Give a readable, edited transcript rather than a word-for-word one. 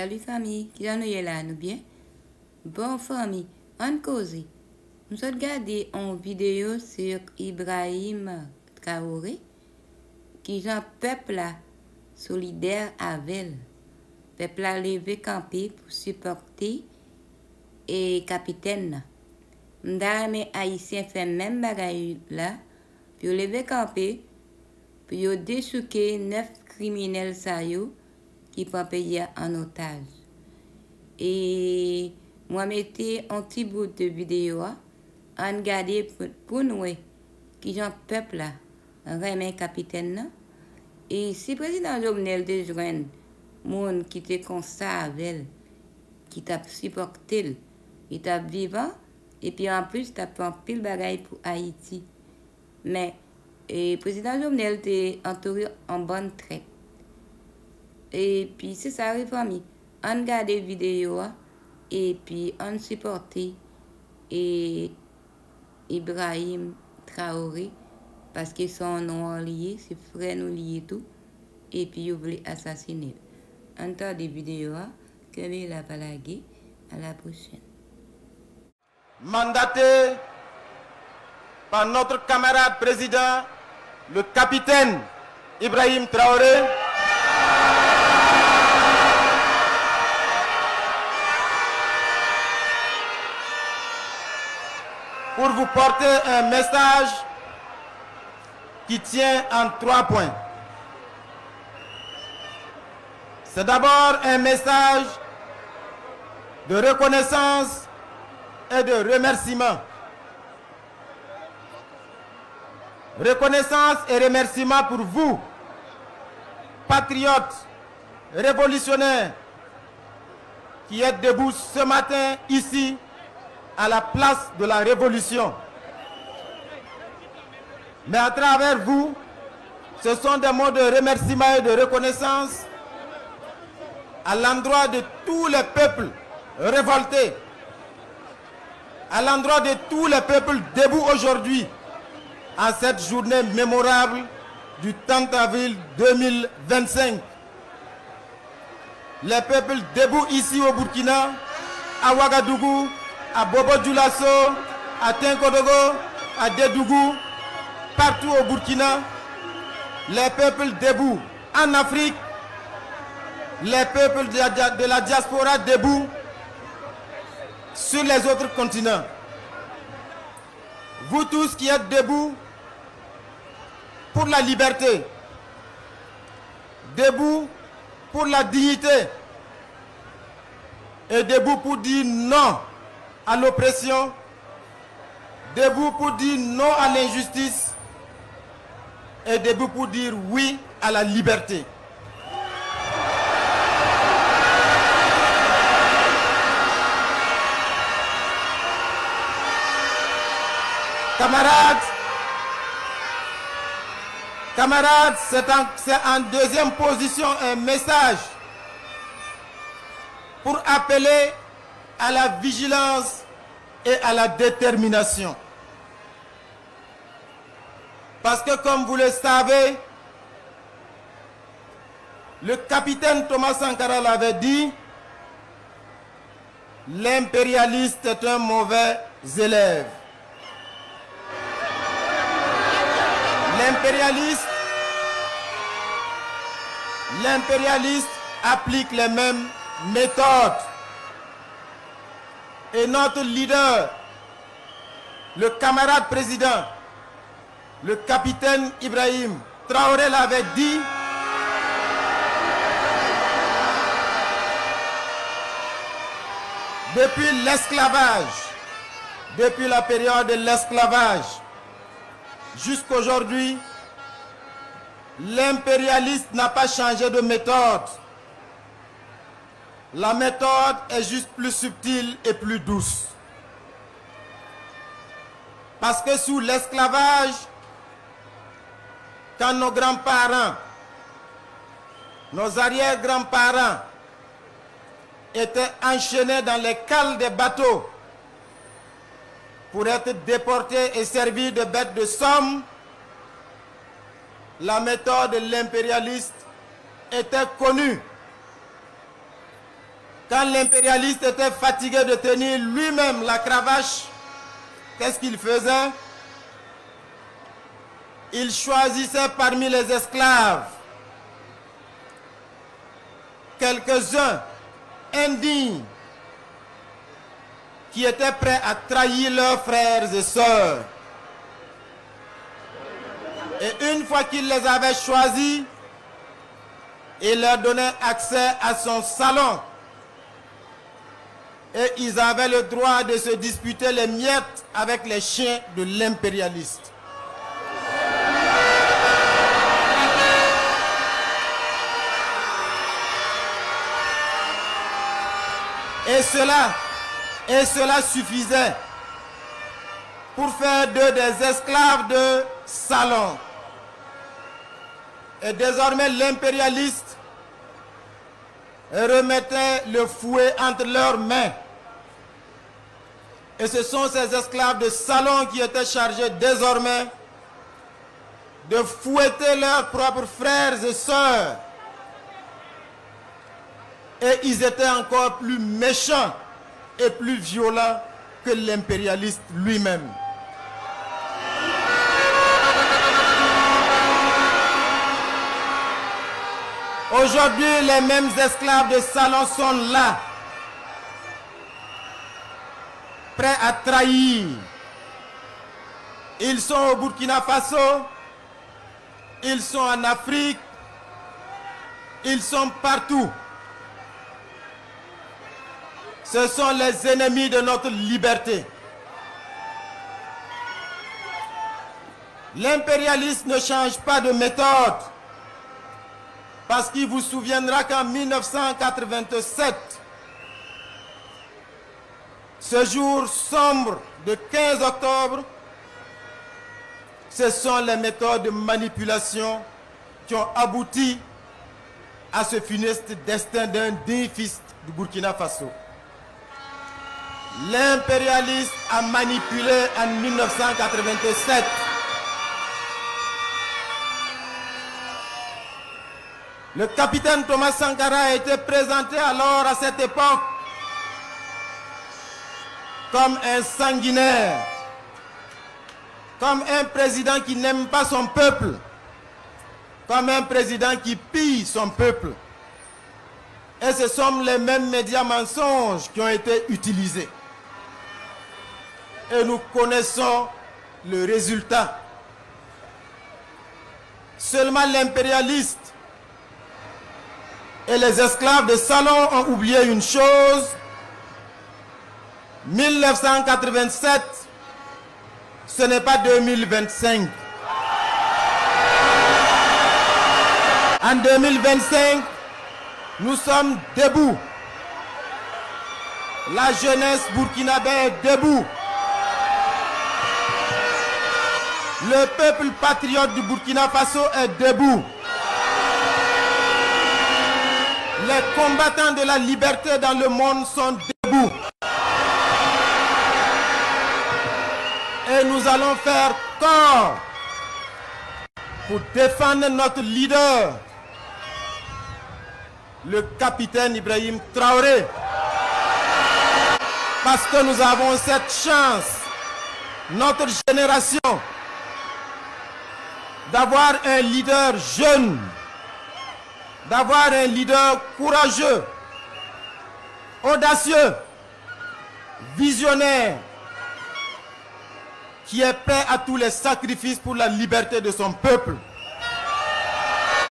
Salut famille, qui j'en ai là, nous bien? Bon famille, on cause. Nous avons regardé une vidéo sur Ibrahim Traoré, qui est un peuple là, solidaire avec elle. Peuple a levé campé pour supporter et capitaine. M'dame haïtien fait même bagaille là, pour lever campé, pour dessouquer 9 criminels ça yo, qui prend pays en otage. Et moi, mettez un petit bout de vidéo, en regarder pour nous, qui sont peuple là, remet capitaine. Et si le président Jovenel de joindre monde qui était comme ça avec elle, qui t'a supporté, il t'a vivant, et puis en plus, t'as pris un pile bagaille pour Haïti. Mais le président Jovenel était entouré en bonne traite. Et puis c'est ça, les familles. On regarde des vidéos et puis on supporte et Ibrahim Traoré parce qu'ils sont noirs liés, c'est frère nous liés tout. Et puis ils voulaient assassiner. On regarde des vidéos que il a balagué. À la prochaine. Mandaté par notre camarade président, le capitaine Ibrahim Traoré, pour vous porter un message qui tient en 3 points. C'est d'abord un message de reconnaissance et de remerciement. Reconnaissance et remerciement pour vous, patriotes, révolutionnaires, qui êtes debout ce matin ici, à la place de la révolution. Mais à travers vous, ce sont des mots de remerciement et de reconnaissance à l'endroit de tous les peuples révoltés, à l'endroit de tous les peuples debout aujourd'hui, en cette journée mémorable du 30 avril 2025. Les peuples debout ici au Burkina, à Ouagadougou, à Bobo-Dioulasso, à Tinkodogo, à Dédougou, partout au Burkina, les peuples debout en Afrique, les peuples de la diaspora debout sur les autres continents. Vous tous qui êtes debout pour la liberté, debout pour la dignité et debout pour dire non à l'oppression, debout pour dire non à l'injustice et debout pour dire oui à la liberté. Camarades, c'est en deuxième position un message pour appeler à la vigilance et à la détermination. Parce que comme vous le savez, le capitaine Thomas Sankara l'avait dit, l'impérialiste est un mauvais élève. L'impérialiste applique les mêmes méthodes. Et notre leader, le camarade président, le capitaine Ibrahim Traoré l'avait dit, depuis l'esclavage, depuis la période de l'esclavage, jusqu'à aujourd'hui, l'impérialiste n'a pas changé de méthode. La méthode est juste plus subtile et plus douce. Parce que sous l'esclavage, quand nos grands-parents, nos arrière-grands-parents étaient enchaînés dans les cales des bateaux pour être déportés et servir de bêtes de somme, la méthode de l'impérialiste était connue. Quand l'impérialiste était fatigué de tenir lui-même la cravache, qu'est-ce qu'il faisait? Il choisissait parmi les esclaves quelques-uns indignes qui étaient prêts à trahir leurs frères et sœurs. Et une fois qu'il les avait choisis, il leur donnait accès à son salon. Et ils avaient le droit de se disputer les miettes avec les chiens de l'impérialiste. Et cela suffisait pour faire d'eux des esclaves de salon. Et désormais l'impérialiste remettait le fouet entre leurs mains. Et ce sont ces esclaves de salon qui étaient chargés désormais de fouetter leurs propres frères et sœurs. Et ils étaient encore plus méchants et plus violents que l'impérialiste lui-même. Aujourd'hui, les mêmes esclaves de salon sont là, prêts à trahir. Ils sont au Burkina Faso, ils sont en Afrique, ils sont partout. Ce sont les ennemis de notre liberté. L'impérialiste ne change pas de méthode. Parce qu'il vous souviendra qu'en 1987, ce jour sombre de 15 octobre, ce sont les méthodes de manipulation qui ont abouti à ce funeste destin d'un digne fils du Burkina Faso. L'impérialiste a manipulé en 1987. Le capitaine Thomas Sankara a été présenté alors à cette époque comme un sanguinaire, comme un président qui n'aime pas son peuple, comme un président qui pille son peuple. Et ce sont les mêmes médias mensonges qui ont été utilisés. Et nous connaissons le résultat. Seulement l'impérialiste et les esclaves de salon ont oublié une chose. 1987, ce n'est pas 2025. En 2025, nous sommes debout. La jeunesse burkinabé est debout. Le peuple patriote du Burkina Faso est debout. Les combattants de la liberté dans le monde sont debout. Et nous allons faire corps pour défendre notre leader, le capitaine Ibrahim Traoré. Parce que nous avons cette chance, notre génération, d'avoir un leader jeune, d'avoir un leader courageux, audacieux, visionnaire, qui est prêt à tous les sacrifices pour la liberté de son peuple.